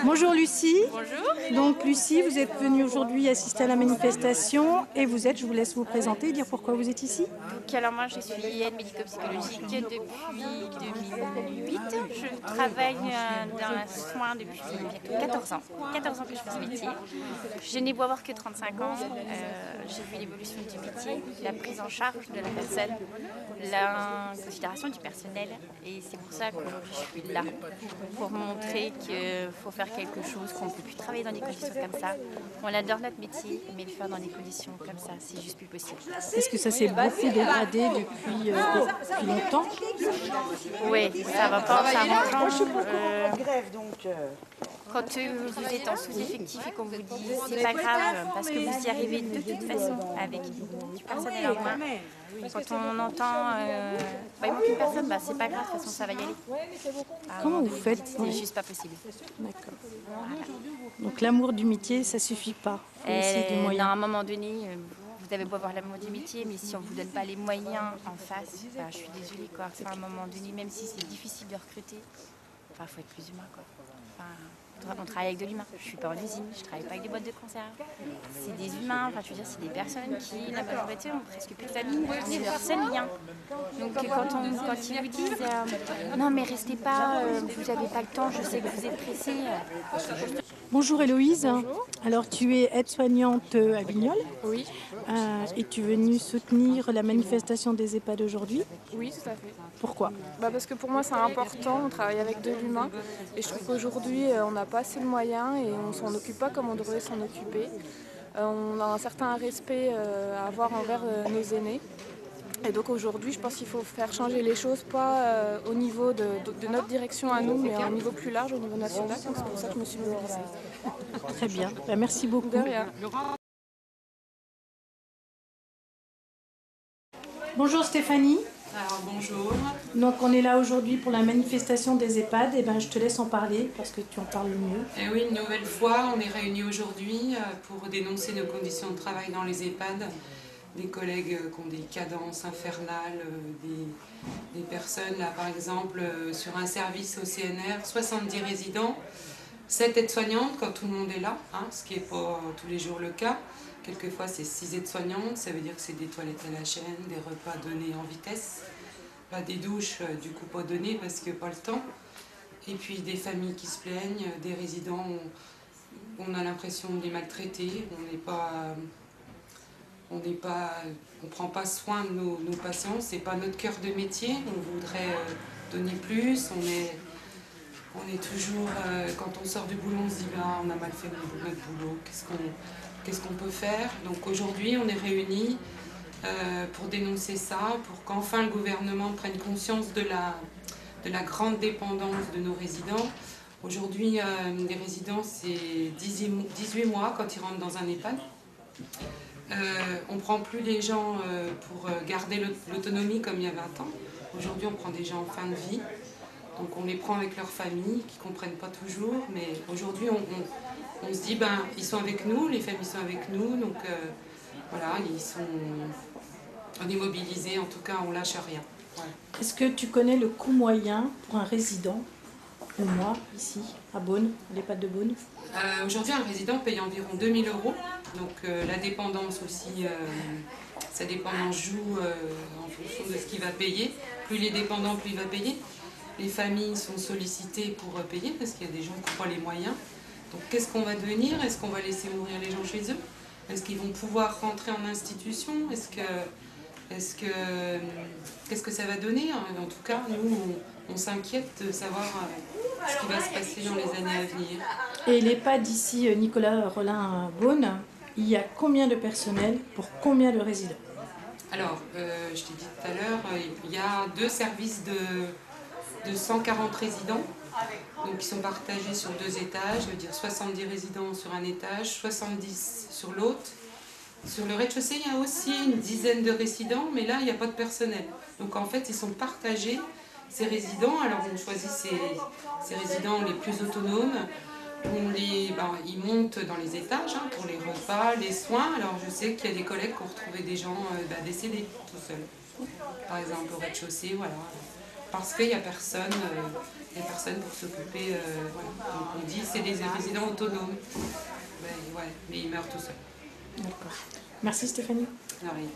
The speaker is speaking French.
Bonjour Lucie. Bonjour. Donc Lucie, vous êtes venue aujourd'hui assister à la manifestation et je vous laisse vous présenter et dire pourquoi vous êtes ici. Donc, alors moi je suis aide médico-psychologique depuis 2008. Je travaille dans le soin depuis bientôt 14 ans. 14 ans que je fais ce métier. Je n'ai beau avoir que 35 ans. J'ai vu l'évolution du métier, la prise en charge de la personne, la considération du personnel. Et c'est pour ça qu'aujourd'hui je suis là, pour montrer qu'il faut faire quelque chose, qu'on ne peut plus travailler dans des conditions comme ça. On adore notre métier, mais le faire dans des conditions comme ça, c'est juste plus possible. Est-ce que ça s'est beaucoup dégradé depuis longtemps? Oui, ça va pas, ça Moi, je suis reprend. pour qu'on grève, donc... Quand vous êtes en sous-effectif et qu'on vous dit c'est pas grave parce que vous y arrivez de toute façon avec du personnel en main, quand on entend il manque une personne, c'est pas grave, de toute façon ça va y aller. Comment vous faites? C'est juste pas possible. D'accord. Donc l'amour du métier, ça suffit pas. Il faut aussi des À moyens. un moment donné, vous avez beau avoir l'amour du métier, mais si on vous donne pas les moyens en face, je suis désolée quoi. À un moment donné, même si c'est difficile de recruter, faut être plus humain quoi. On travaille avec de l'humain. Je suis pas en usine, je travaille pas avec des boîtes de conserve. C'est des humains, je veux dire, c'est des personnes qui, la majorité, ont presque plus de famille. On est leur seul lien. Donc quand ils vous disent non mais restez pas, vous n'avez pas le temps, je sais que vous êtes pressés. Bonjour Héloïse. Bonjour. Alors tu es aide-soignante à Vignoles. Oui, Et tu es venue soutenir la manifestation des EHPAD aujourd'hui. oui, tout à fait. Pourquoi? Parce que pour moi c'est important, on travaille avec de l'humain et je trouve qu'aujourd'hui on n'a pas assez de moyens et on s'en occupe pas comme on devrait s'en occuper. On a un certain respect à avoir envers nos aînés. Et donc aujourd'hui je pense qu'il faut faire changer les choses, pas au niveau de notre direction à nous, mais à un niveau plus large, au niveau national. Donc c'est pour ça que je me suis mobilisée. Très bien. Merci beaucoup. De rien. Bonjour Stéphanie. Alors bonjour. Donc on est là aujourd'hui pour la manifestation des EHPAD. Je te laisse en parler parce que tu en parles le mieux. Et oui, une nouvelle fois, on est réunis aujourd'hui pour dénoncer nos conditions de travail dans les EHPAD. Des collègues qui ont des cadences infernales, des personnes, là par exemple, sur un service au CNR, 70 résidents, 7 aides-soignantes quand tout le monde est là, ce qui n'est pas tous les jours le cas. Quelquefois c'est 6 aides-soignantes, ça veut dire que c'est des toilettes à la chaîne, des repas donnés en vitesse, pas des douches du coup pas données parce que pas le temps. Et puis des familles qui se plaignent, des résidents, on a l'impression de les maltraiter, on prend pas soin de nos patients, c'est pas notre cœur de métier, on voudrait donner plus, on est toujours, quand on sort du boulot, on se dit on a mal fait notre boulot, qu'est-ce qu'on peut faire? Donc aujourd'hui on est réunis pour dénoncer ça, pour qu'enfin le gouvernement prenne conscience de la grande dépendance de nos résidents. Aujourd'hui les résidents c'est 18 mois quand ils rentrent dans un EHPAD. On ne prend plus les gens pour garder l'autonomie comme il y a 20 ans. Aujourd'hui on prend des gens en fin de vie. Donc on les prend avec leur famille, qui ne comprennent pas toujours, mais aujourd'hui on se dit, ils sont avec nous, les familles sont avec nous, donc voilà, on est mobilisés, en tout cas on lâche rien. Voilà. Est-ce que tu connais le coût moyen pour un résident, ou moi, ici, à Beaune, l'EHPAD de Beaune? Aujourd'hui un résident paye environ 2 000 €, donc la dépendance aussi, sa dépendance joue en fonction de ce qu'il va payer. Plus il est dépendant, plus il va payer. Les familles sont sollicitées pour payer parce qu'il y a des gens qui n'ont pas les moyens. Donc qu'est-ce qu'on va devenir? Est-ce qu'on va laisser mourir les gens chez eux? Est-ce qu'ils vont pouvoir rentrer en institution? Qu'est-ce que ça va donner? En tout cas, nous, on s'inquiète de savoir ce qui va se passer dans les années à venir. Et l'EHPAD ici, Nicolas Rollin à Beaune, il y a combien de personnel pour combien de résidents? Alors, je t'ai dit tout à l'heure, il y a 2 services de 140 résidents, donc qui sont partagés sur 2 étages, je veux dire 70 résidents sur un étage, 70 sur l'autre. Sur le rez-de-chaussée, il y a aussi une dizaine de résidents, mais là, il n'y a pas de personnel. Donc en fait, ils sont partagés, ces résidents. Alors on choisit ces résidents les plus autonomes. Ils montent dans les étages pour les repas, les soins. Alors je sais qu'il y a des collègues qui ont retrouvé des gens décédés tout seuls. Par exemple au rez-de-chaussée, voilà. parce qu'il n'y a personne, pour s'occuper. Voilà. Donc on dit que c'est des résidents autonomes. Mais ils meurent tout seuls. D'accord. Merci Stéphanie. De rien.